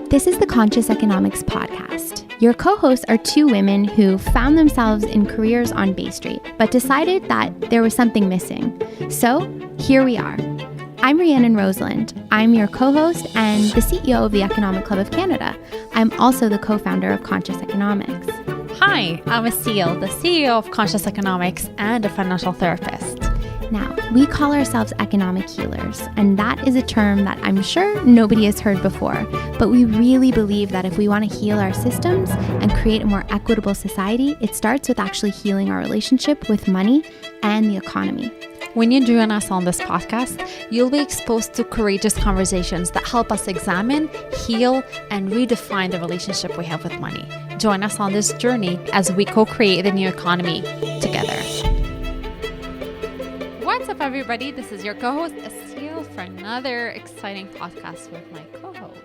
This is the Conscious Economics Podcast. Your co-hosts are two women who found themselves in careers on Bay Street, but decided that there was something missing. So here we are. I'm Rhiannon Roseland. I'm your co-host and the CEO of the Economic Club of Canada. I'm also the co-founder of Conscious Economics. Hi, I'm Asil, the CEO of Conscious Economics and a financial therapist. Now, we call ourselves economic healers, and that is a term that I'm sure nobody has heard before, but we really believe that if we want to heal our systems and create a more equitable society, it starts with actually healing our relationship with money and the economy. When you join us on this podcast, you'll be exposed to courageous conversations that help us examine, heal, and redefine the relationship we have with money. Join us on this journey as we co-create the new economy together. What's up, everybody? This is your co-host, Asil, for another exciting podcast with my co-host.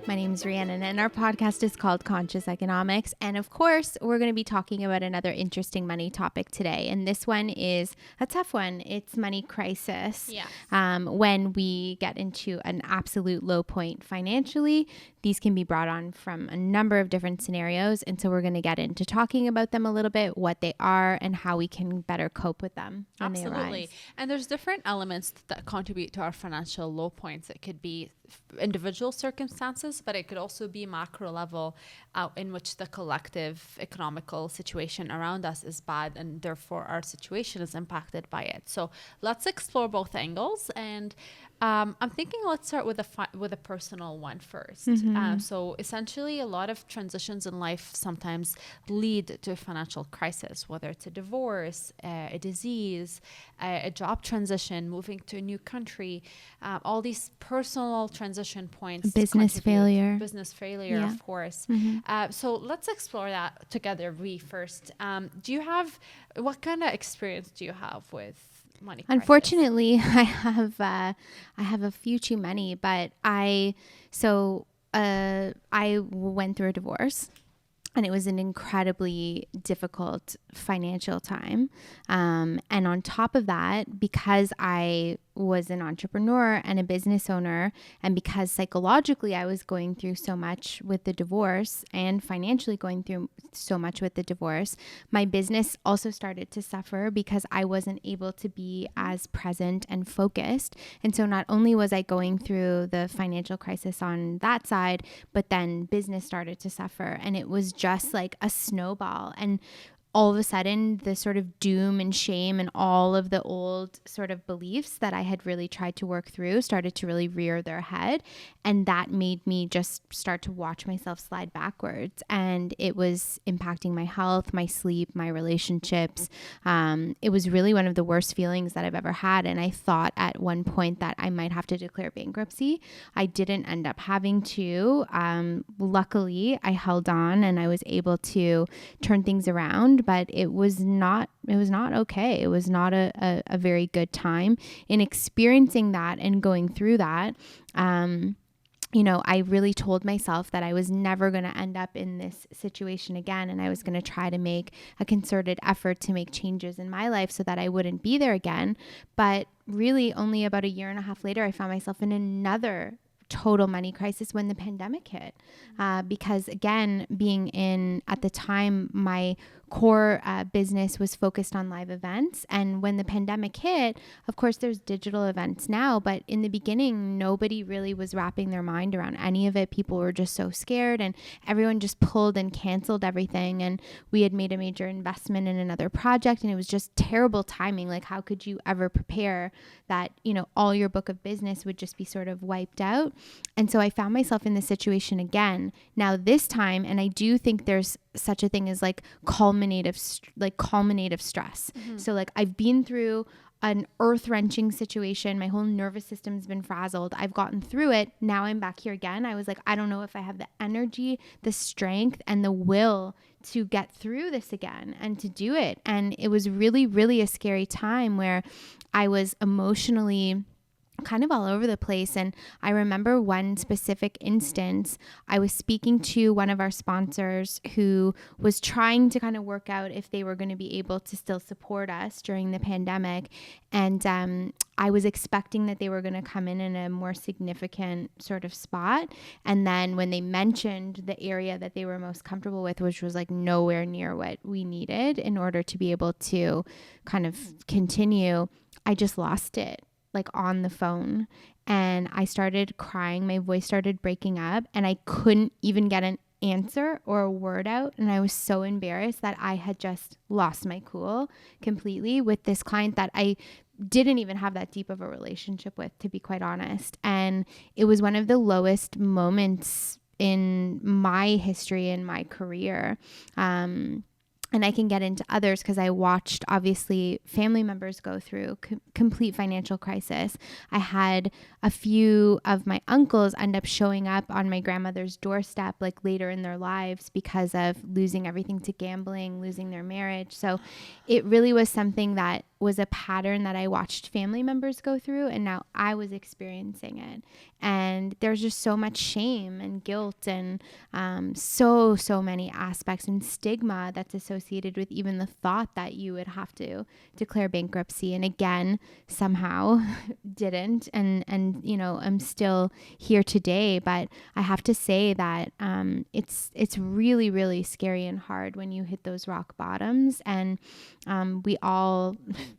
My name is Rhiannon, and our podcast is called Conscious Economics. And of course, we're going to be talking about another interesting money topic today. And this one is a tough one. It's money crisis. Yes. When we get into an absolute low point financially, these can be brought on from a number of different scenarios. And so we're going to get into talking about them a little bit, what they are, and how we can better cope with them when they arise. Absolutely. And there's different elements that contribute to our financial low points. It could be individual circumstances, but it could also be macro level in which the collective economical situation around us is bad, and therefore our situation is impacted by it. So let's explore both angles, and I'm thinking let's start with a personal one first. So essentially, a lot of transitions in life sometimes lead to a financial crisis, whether it's a divorce, a disease, a job transition, moving to a new country, all these personal transition points. Business failure, yeah. Of course. So let's explore that together, first. What kind of experience do you have with money crisis? Unfortunately, I have a few too many, but I went through a divorce, and it was an incredibly difficult financial time. And on top of that, because I was an entrepreneur and a business owner, and because psychologically I was going through so much with the divorce and financially going through so much with the divorce, my business also started to suffer because I wasn't able to be as present and focused. And so not only was I going through the financial crisis on that side, but then business started to suffer, and it was just like a snowball. And all of a sudden, the sort of doom and shame and all of the old sort of beliefs that I had really tried to work through started to really rear their head. And that made me just start to watch myself slide backwards. And it was impacting my health, my sleep, my relationships. It was really one of the worst feelings that I've ever had. And I thought at one point that I might have to declare bankruptcy. I didn't end up having to. Luckily, I held on and I was able to turn things around. But it was not okay. It was not a very good time in experiencing that and going through that. I really told myself that I was never going to end up in this situation again. And I was going to try to make a concerted effort to make changes in my life so that I wouldn't be there again. But really only about a year and a half later, I found myself in another total money crisis when the pandemic hit. Because again, being in, at the time, my core business was focused on live events. And when the pandemic hit, of course, there's digital events now, but in the beginning, nobody really was wrapping their mind around any of it. People were just so scared, and everyone just pulled and canceled everything. And we had made a major investment in another project, and it was just terrible timing. Like, how could you ever prepare that, all your book of business would just be sort of wiped out? And so I found myself in this situation again. Now this time, and I do think there's such a thing as like culminative stress. So like I've been through an earth-wrenching situation. My whole nervous system's been frazzled. I've gotten through it. Now I'm back here again. I was like, I don't know if I have the energy, the strength, and the will to get through this again and to do it. And it was really, really a scary time where I was emotionally kind of all over the place. And I remember one specific instance. I was speaking to one of our sponsors who was trying to kind of work out if they were going to be able to still support us during the pandemic. And I was expecting that they were going to come in a more significant sort of spot. And then when they mentioned the area that they were most comfortable with, which was like nowhere near what we needed in order to be able to kind of continue, I just lost it, like on the phone, and I started crying. My voice started breaking up, and I couldn't even get an answer or a word out. And I was so embarrassed that I had just lost my cool completely with this client that I didn't even have that deep of a relationship with, to be quite honest. And it was one of the lowest moments in my history, in my career. And I can get into others because I watched, obviously, family members go through complete financial crisis. I had a few of my uncles end up showing up on my grandmother's doorstep like later in their lives because of losing everything to gambling, losing their marriage. So it really was something that was a pattern that I watched family members go through, and now I was experiencing it. And there's just so much shame and guilt and so many aspects and stigma that's associated with even the thought that you would have to declare bankruptcy. And again, somehow didn't, and you know, I'm still here today. But I have to say that it's really, really scary and hard when you hit those rock bottoms. And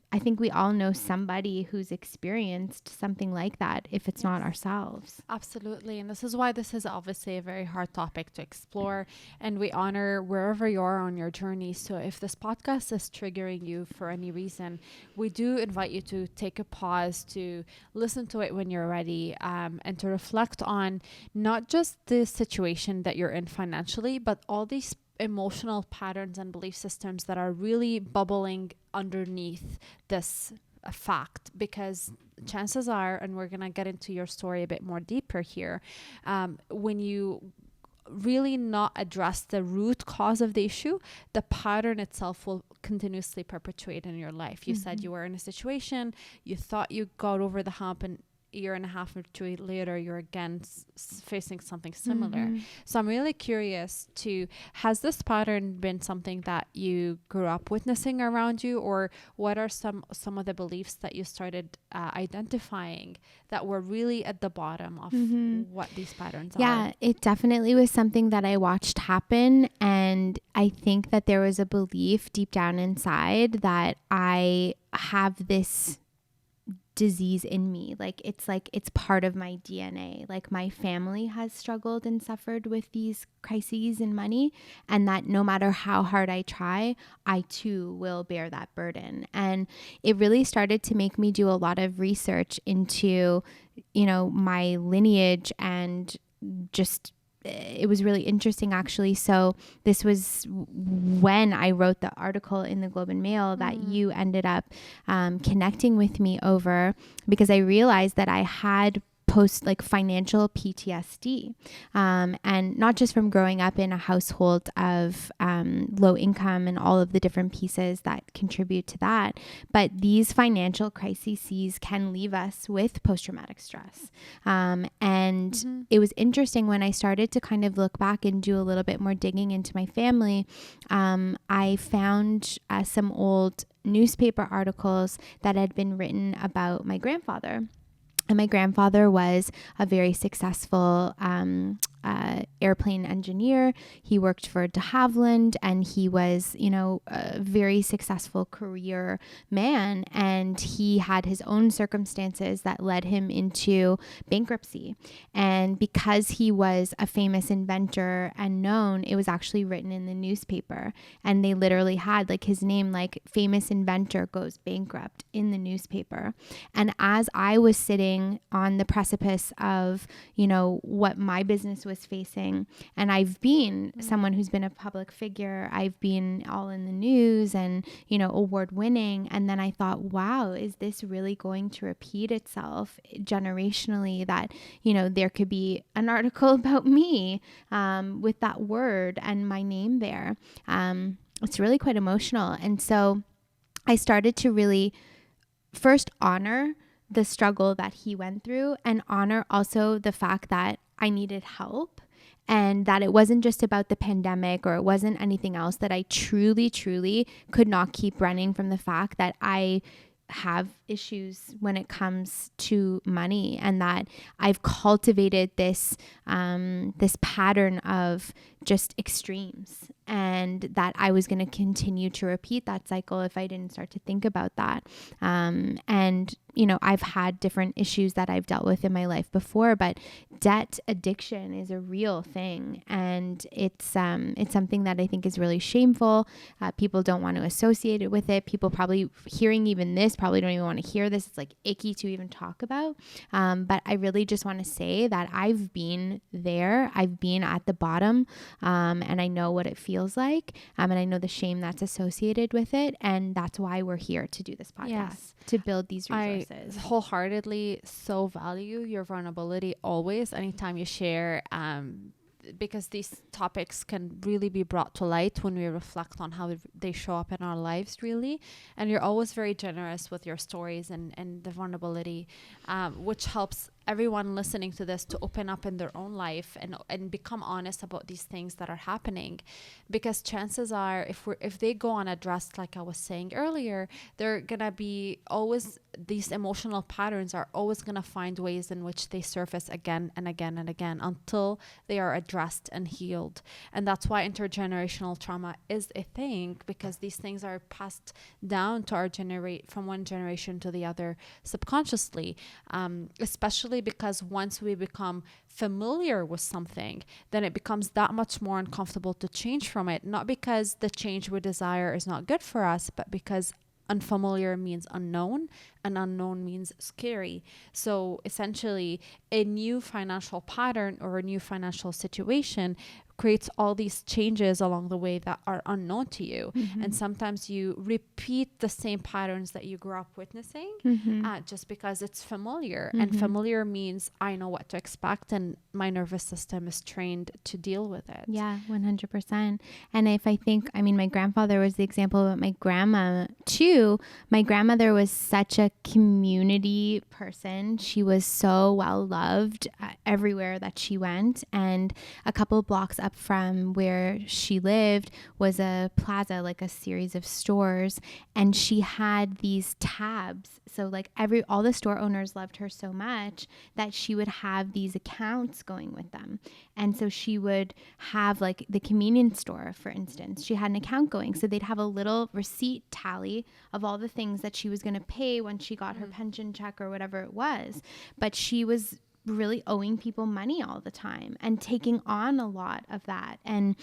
I think we all know somebody who's experienced something like that, if it's not ourselves. Absolutely. And this is why this is obviously a very hard topic to explore. And we honor wherever you are on your journey. So if this podcast is triggering you for any reason, we do invite you to take a pause, to listen to it when you're ready, and to reflect on not just the situation that you're in financially, but all these emotional patterns and belief systems that are really bubbling underneath this fact. Because chances are, and we're going to get into your story a bit more deeper here, when you really not address the root cause of the issue, the pattern itself will continuously perpetuate in your life. You said you were in a situation, you thought you got over the hump, and a year and a half or two later, you're again facing something similar. So I'm really curious has this pattern been something that you grew up witnessing around you, or what are some of the beliefs that you started identifying that were really at the bottom of what these patterns are? Yeah, it definitely was something that I watched happen. And I think that there was a belief deep down inside that I have this disease in me. Like it's part of my DNA. Like my family has struggled and suffered with these crises in money, and that no matter how hard I try, I too will bear that burden. And it really started to make me do a lot of research into, you know, my lineage, and just it was really interesting, actually. So this was when I wrote the article in the Globe and Mail that you ended up connecting with me over, because I realized that I had financial PTSD, and not just from growing up in a household of low income and all of the different pieces that contribute to that, but these financial crises can leave us with post-traumatic stress. And it was interesting when I started to kind of look back and do a little bit more digging into my family. I found some old newspaper articles that had been written about my grandfather. And my grandfather was a very successful airplane engineer. He worked for de Havilland, and he was, you know, a very successful career man. And he had his own circumstances that led him into bankruptcy. And because he was a famous inventor and known, it was actually written in the newspaper. And they literally had like his name, like famous inventor goes bankrupt, in the newspaper. And as I was sitting on the precipice of, you know, what my business was facing, and I've been someone who's been a public figure, I've been all in the news and, you know, award winning. And then I thought, wow, is this really going to repeat itself generationally, that, you know, there could be an article about me with that word and my name there. It's really quite emotional. And so I started to really first honor the struggle that he went through, and honor also the fact that I needed help, and that it wasn't just about the pandemic or it wasn't anything else, that I truly, truly could not keep running from the fact that I have issues when it comes to money, and that I've cultivated this pattern of just extremes, and that I was going to continue to repeat that cycle if I didn't start to think about that. And you know, I've had different issues that I've dealt with in my life before, but debt addiction is a real thing, and it's something that I think is really shameful. People don't want to associate it with it. People probably hearing even this probably don't even want to hear this. It's like icky to even talk about. But I really just want to say that I've been there. I've been at the bottom, and I know what it feels like, and I know the shame that's associated with it, and that's why we're here to do this podcast, to build these resources. I wholeheartedly so value your vulnerability always, anytime you share, because these topics can really be brought to light when we reflect on how they show up in our lives, really. And you're always very generous with your stories and the vulnerability, which helps everyone listening to this to open up in their own life and become honest about these things that are happening, because chances are if they go unaddressed, like I was saying earlier, they're gonna be always, these emotional patterns are always gonna find ways in which they surface again and again and again until they are addressed and healed. And that's why intergenerational trauma is a thing, because these things are passed down to our from one generation to the other subconsciously, especially because once we become familiar with something, then it becomes that much more uncomfortable to change from it. Not because the change we desire is not good for us, but because unfamiliar means unknown, and unknown means scary. So essentially, a new financial pattern or a new financial situation creates all these changes along the way that are unknown to you. Mm-hmm. And sometimes you repeat the same patterns that you grew up witnessing, just because it's familiar. Mm-hmm. And familiar means I know what to expect, and my nervous system is trained to deal with it. Yeah, 100%. And if I think, I mean, my grandfather was the example, but my grandma too. My grandmother was such a community person. She was so well loved everywhere that she went. And a couple of blocks up from where she lived was a plaza, like a series of stores, and she had these tabs. So like all the store owners loved her so much that she would have these accounts going with them. And so she would have, like, the convenience store, for instance, she had an account going, so they'd have a little receipt tally of all the things that she was going to pay when she got her pension check or whatever it was. But she was really owing people money all the time and taking on a lot of that. And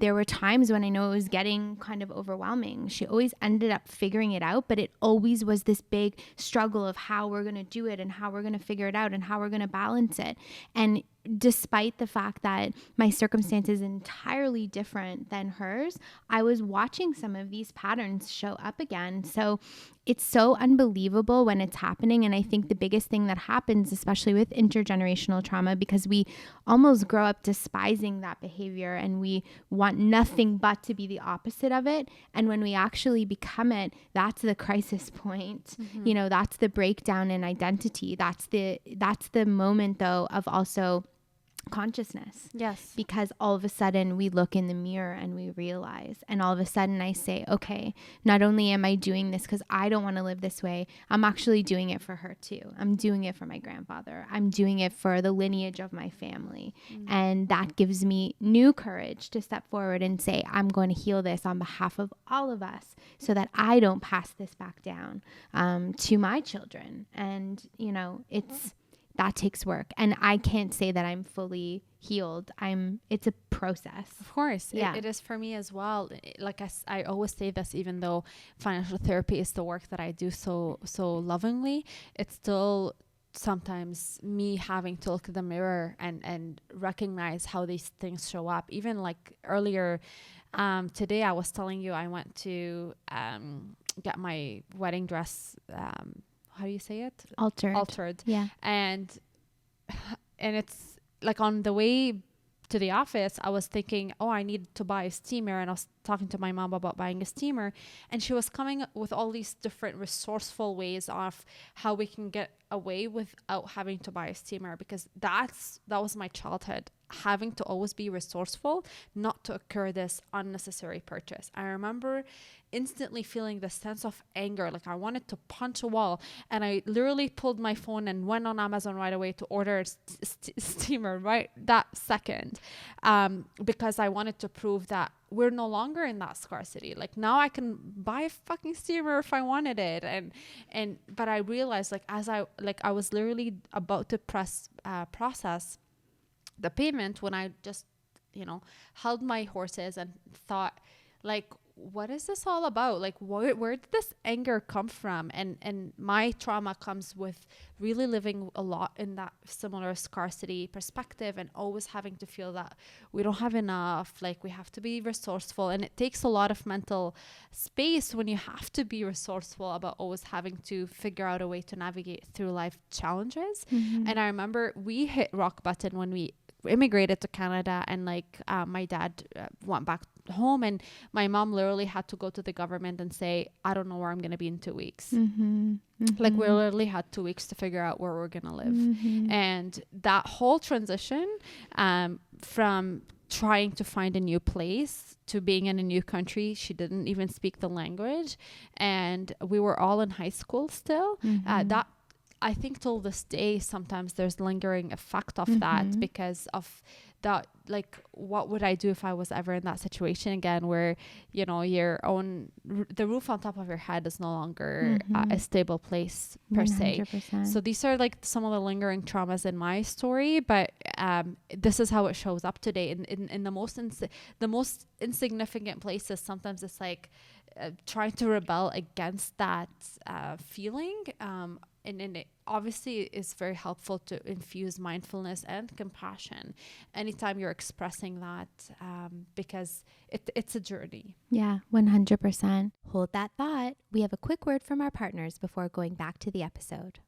there were times when I know it was getting kind of overwhelming. She always ended up figuring it out, but it always was this big struggle of how we're going to do it and how we're going to figure it out and how we're going to balance it. And despite the fact that my circumstance is entirely different than hers, I was watching some of these patterns show up again. So it's so unbelievable when it's happening. And I think the biggest thing that happens, especially with intergenerational trauma, because we almost grow up despising that behavior and we want nothing but to be the opposite of it. And when we actually become it, that's the crisis point. Mm-hmm. You know, that's the breakdown in identity. That's the moment, though, of also consciousness. Yes. Because all of a sudden we look in the mirror and we realize, and all of a sudden I say, okay, not only am I doing this because I don't want to live this way, I'm actually doing it for her too. I'm doing it for my grandfather. I'm doing it for the lineage of my family. Mm-hmm. And that gives me new courage to step forward and say, I'm going to heal this on behalf of all of us so that I don't pass this back down to my children. And, you know, that takes work. And I can't say that I'm fully healed. It's a process. Of course. Yeah. It is for me as well. Like I always say this, even though financial therapy is the work that I do so lovingly, it's still sometimes me having to look in the mirror and recognize how these things show up. Even like earlier today, I was telling you I went to get my wedding dress how do you say it? Altered. Yeah. And it's like on the way to the office, I was thinking, oh, I need to buy a steamer. And I was talking to my mom about buying a steamer, and she was coming up with all these different resourceful ways of how we can get away without having to buy a steamer, because that was my childhood, having to always be resourceful not to occur this unnecessary purchase. I remember instantly feeling the sense of anger, like I wanted to punch a wall, and I literally pulled my phone and went on Amazon right away to order a steamer right that second, because I wanted to prove that we're no longer in that scarcity. Like now I can buy a fucking steamer if I wanted it. But I realized, like, as I was literally about to process the payment, when I just, held my horses and thought, like, what is this all about? Like, where did this anger come from? And my trauma comes with really living a lot in that similar scarcity perspective, and always having to feel that we don't have enough, like we have to be resourceful. And it takes a lot of mental space when you have to be resourceful about always having to figure out a way to navigate through life challenges. And I remember we hit rock bottom when we immigrated to Canada, and my dad went back home, and my mom literally had to go to the government and say, I don't know where I'm going to be in 2 weeks. Like we literally had 2 weeks to figure out where we're going to live. And that whole transition from trying to find a new place to being in a new country, she didn't even speak the language, and we were all in high school still. That, I think till this day, sometimes there's lingering effect of that, because of that, like, what would I do if I was ever in that situation again, where, the roof on top of your head is no longer a stable place per 100%. se. So these are like some of the lingering traumas in my story, but this is how it shows up today in the most insignificant places. Sometimes it's like trying to rebel against that feeling. And it obviously is very helpful to infuse mindfulness and compassion anytime you're expressing that, because it's a journey. Yeah, 100%. Hold that thought. We have a quick word from our partners before going back to the episode.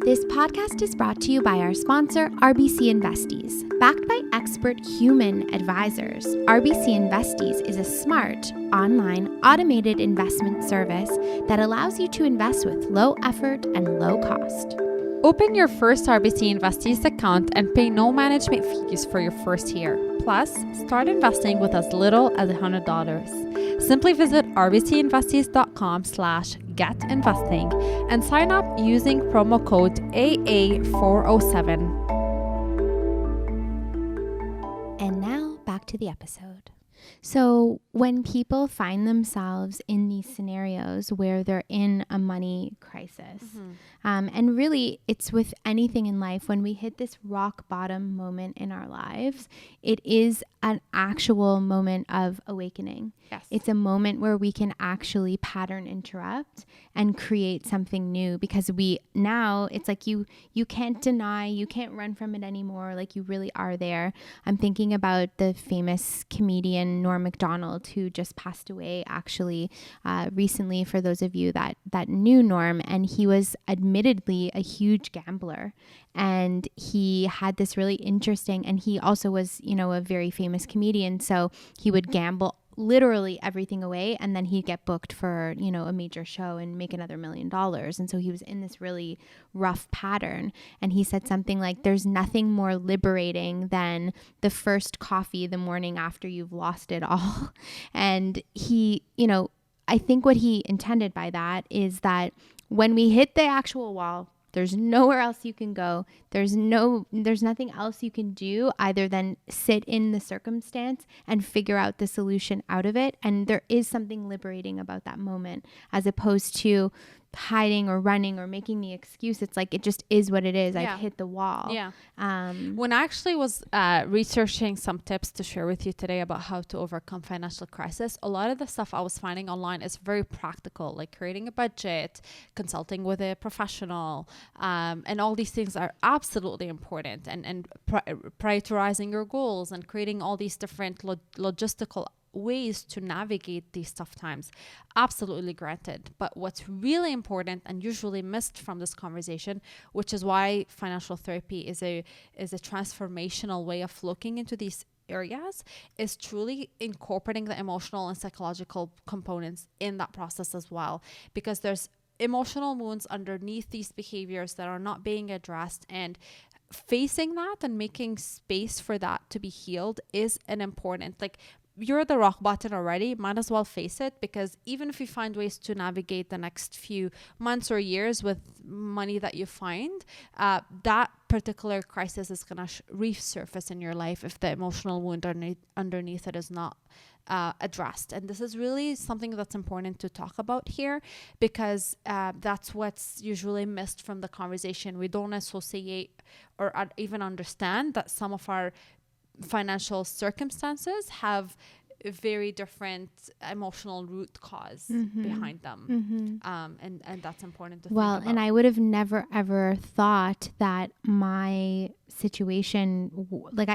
This podcast is brought to you by our sponsor, RBC Investies. Backed by expert human advisors, RBC Investies is a smart, online, automated investment service that allows you to invest with low effort and low cost. Open your first RBC Investies account and pay no management fees for your first year. Plus, start investing with as little as $100. Simply visit rbcinvesties.com/getinvesting and sign up using promo code AA407. And now back to the episode. So when people find themselves in these scenarios where they're in a money crisis, and really it's with anything in life, when we hit this rock bottom moment in our lives, it is an actual moment of awakening. Yes. It's a moment where we can actually pattern interrupt and create something new, because it's like you can't deny, you can't run from it anymore. Like, you really are there. I'm thinking about the famous comedian Norm Macdonald, who just passed away actually recently, for those of you that knew Norm. And he was admittedly a huge gambler, and he had this really interesting, and he also was, a very famous comedian. So he would gamble literally everything away, and then he'd get booked for, a major show and make another $1 million. And so he was in this really rough pattern. And he said something like, there's nothing more liberating than the first coffee the morning after you've lost it all. And he, I think what he intended by that is that when we hit the actual wall, there's nowhere else you can go. There's nothing else you can do other than sit in the circumstance and figure out the solution out of it. And there is something liberating about that moment, as opposed to hiding or running or making the excuse. It's like, it just is what it is. Yeah. I've hit the wall. Yeah. When I actually was researching some tips to share with you today about how to overcome financial crisis, a lot of the stuff I was finding online is very practical, like creating a budget, consulting with a professional, and all these things are absolutely important, and prioritizing your goals and creating all these different logistical ways to navigate these tough times. Absolutely granted. But what's really important and usually missed from this conversation, which is why financial therapy is a transformational way of looking into these areas, is truly incorporating the emotional and psychological components in that process as well, because there's emotional wounds underneath these behaviors that are not being addressed, and facing that and making space for that to be healed is an important, like, you're at the rock bottom already, might as well face it, because even if you find ways to navigate the next few months or years with money that you find, that particular crisis is going to resurface in your life if the emotional wound underneath it is not addressed. And this is really something that's important to talk about here, because that's what's usually missed from the conversation. We don't associate or even understand that some of our financial circumstances have a very different emotional root cause behind them. And that's important to think about. And I would have never ever thought that my situation,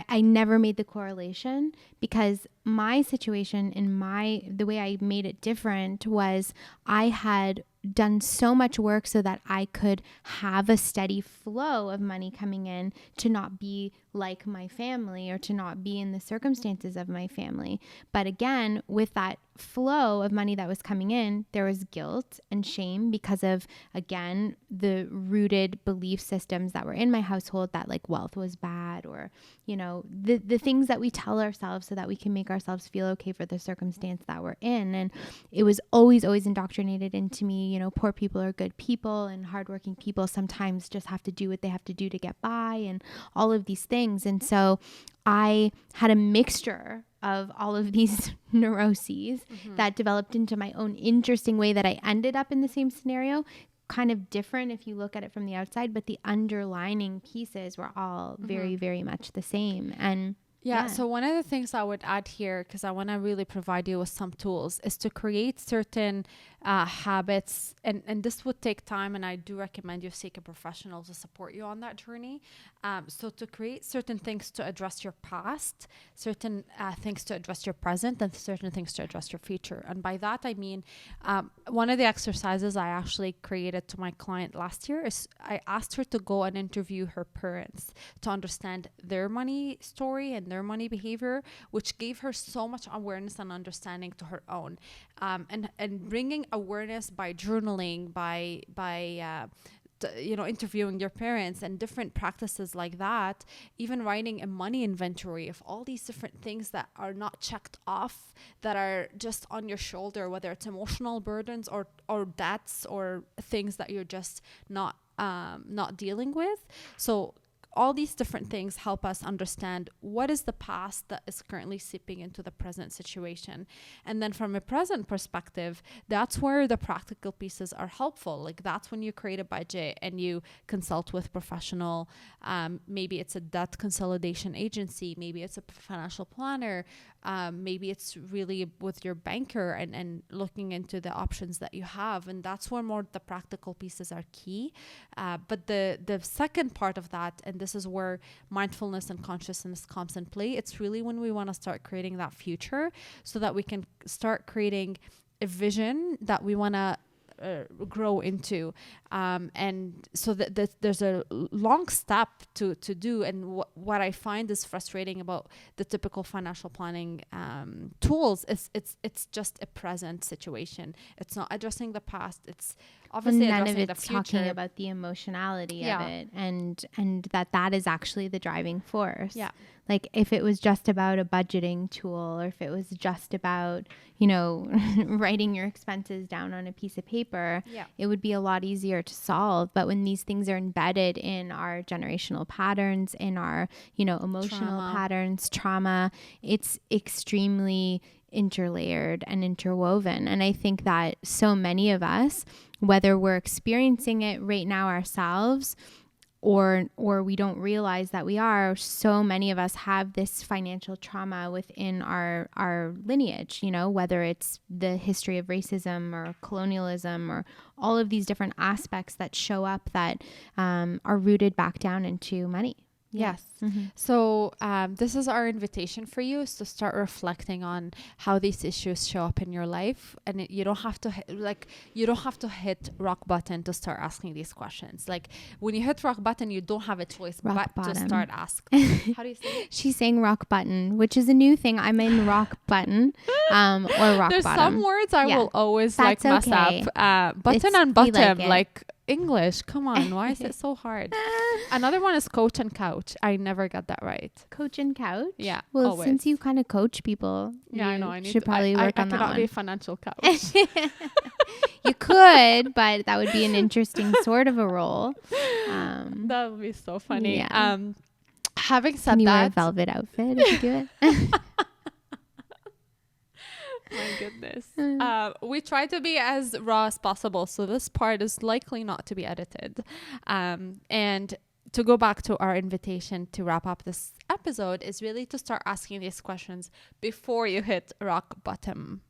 I never made the correlation, because my situation and the way I made it different was I had done so much work so that I could have a steady flow of money coming in, to not be like my family or to not be in the circumstances of my family. But again, with that flow of money that was coming in, there was guilt and shame because of, again, the rooted belief systems that were in my household, that like wealth was bad, or, you know, the things that we tell ourselves so that we can make ourselves feel okay for the circumstance that we're in. And it was always indoctrinated into me, you know, poor people are good people, and hardworking people sometimes just have to do what they have to do to get by, and all of these things. And so I had a mixture of all of these neuroses that developed into my own interesting way that I ended up in the same scenario, kind of different if you look at it from the outside, but the underlining pieces were all very, very much the same. And yeah. So one of the things I would add here, because I want to really provide you with some tools, is to create certain habits. And this would take time. And I do recommend you seek a professional to support you on that journey. So to create certain things to address your past, certain things to address your present, and certain things to address your future. And by that, I mean, one of the exercises I actually created to my client last year is I asked her to go and interview her parents to understand their money story and their money behavior, which gave her so much awareness and understanding to her own. And bringing awareness by journaling, by interviewing your parents and different practices like that, even writing a money inventory of all these different things that are not checked off, that are just on your shoulder, whether it's emotional burdens or debts or things that you're just not dealing with. So all these different things help us understand what is the past that is currently seeping into the present situation. And then from a present perspective, that's where the practical pieces are helpful. Like, that's when you create a budget and you consult with professional, maybe it's a debt consolidation agency, maybe it's a financial planner, maybe it's really with your banker, and looking into the options that you have. And that's where more the practical pieces are key. But the second part of that, and this is where mindfulness and consciousness comes in play, it's really when we want to start creating that future, so that we can start creating a vision that we want to grow into, and so that there's a long step to do. And what I find is frustrating about the typical financial planning tools is it's just a present situation. It's not addressing the past. It's obviously none addressing of it's the future. talking about the emotionality of it, and that is actually the driving force. Yeah. Like, if it was just about a budgeting tool, or if it was just about, you know, writing your expenses down on a piece of paper, it would be a lot easier to solve. But when these things are embedded in our generational patterns, in our, you know, emotional patterns, trauma, it's extremely interlayered and interwoven. And I think that so many of us, whether we're experiencing it right now ourselves, or we don't realize that we are, so many of us have this financial trauma within our lineage, you know, whether it's the history of racism or colonialism or all of these different aspects that show up that are rooted back down into money. Yes. Mm-hmm. So this is our invitation for you, is to start reflecting on how these issues show up in your life, and you don't have to hit rock bottom to start asking these questions. Like when you hit rock bottom, you don't have a choice but to start asking. How do you say it? She's saying rock button, which is a new thing. I'm in rock button or rock There's bottom. some words I will always That's mess okay. up. Button It's- and we bottom, like it. like English. Come on, why is it so hard? Another one is coach and couch. I never got that right. Coach and couch? Yeah. Well, always. since you kind of coach people, Yeah, I you know. I should probably work on I that cannot be a one. financial coach. You could, but that would be an interesting sort of a role. That would be so funny. Yeah. Having said Can you wear a that, velvet outfit if you do it? my goodness, we try to be as raw as possible, so this part is likely not to be edited. And to go back to our invitation to wrap up this episode is really to start asking these questions before you hit rock bottom.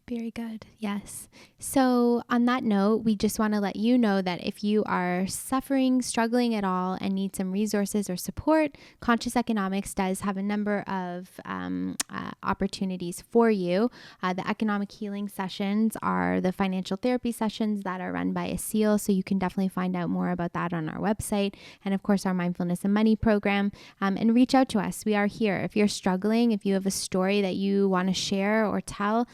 Very good. Yes. So on that note, we just want to let you know that if you are suffering, struggling at all, and need some resources or support, Conscious Economics does have a number of opportunities for you. The economic healing sessions are the financial therapy sessions that are run by ASEAL. So you can definitely find out more about that on our website. And of course, our Mindfulness and Money program. And reach out to us. We are here. If you're struggling, if you have a story that you want to share or tell,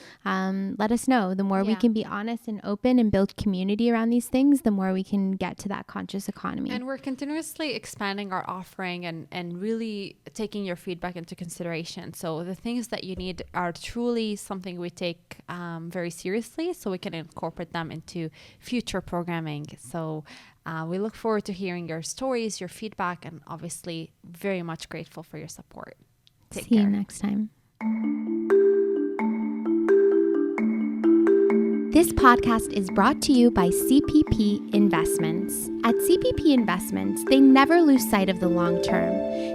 let us know. The more we can be honest and open and build community around these things, the more we can get to that conscious economy. And we're continuously expanding our offering and really taking your feedback into consideration. So the things that you need are truly something we take very seriously, so we can incorporate them into future programming. So we look forward to hearing your stories, your feedback, and obviously very much grateful for your support. Take See care. you next time. This podcast is brought to you by CPP Investments. At CPP Investments, they never lose sight of the long term.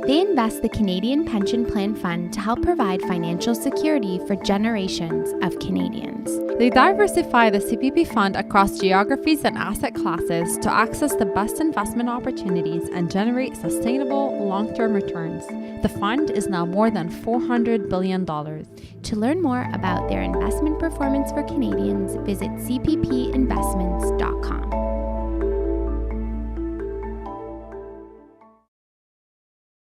They invest the Canadian Pension Plan Fund to help provide financial security for generations of Canadians. They diversify the CPP fund across geographies and asset classes to access the best investment opportunities and generate sustainable long-term returns. The fund is now more than $400 billion. To learn more about their investment performance for Canadians, visit cppinvestments.com.